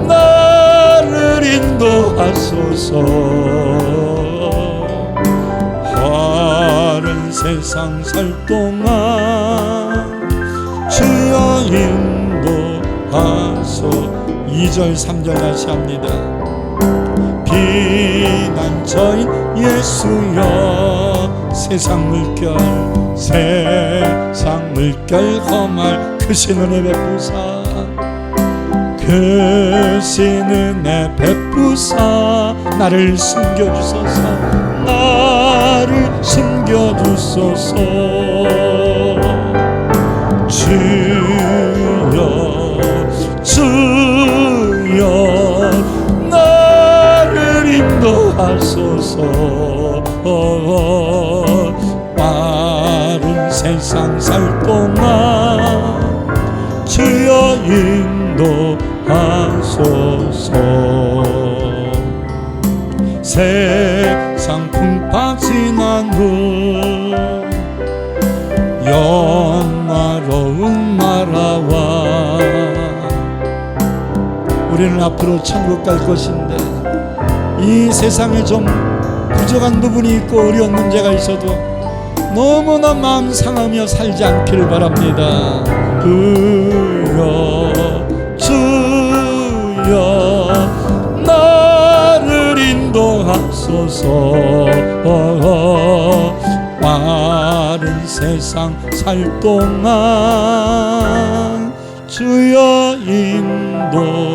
나를 인도하소서. 화른 세상 살 동안 주여 인도하소. 2절 3절 다시 합니다. 피난처인 예수여 세상 물결 험할 그 신은혜 베푸사 그 신은혜 베푸사 나를 숨겨주소서. 나를 숨겨주소서. 주여 나를 인도하소서. 빠른 세상 살 동안 주여 인도하소서. 세상 풍파 지난 후 영화로운 나라와 우리는 앞으로 천국 갈 것인데 이 세상에 좀 부족한 부분이 있고 어려운 문제가 있어도 너무나 마음 상하며 살지 않기를 바랍니다. 주여 주여 나를 인도하소서. 빠른 세상 살 동안 주여 인도하소서.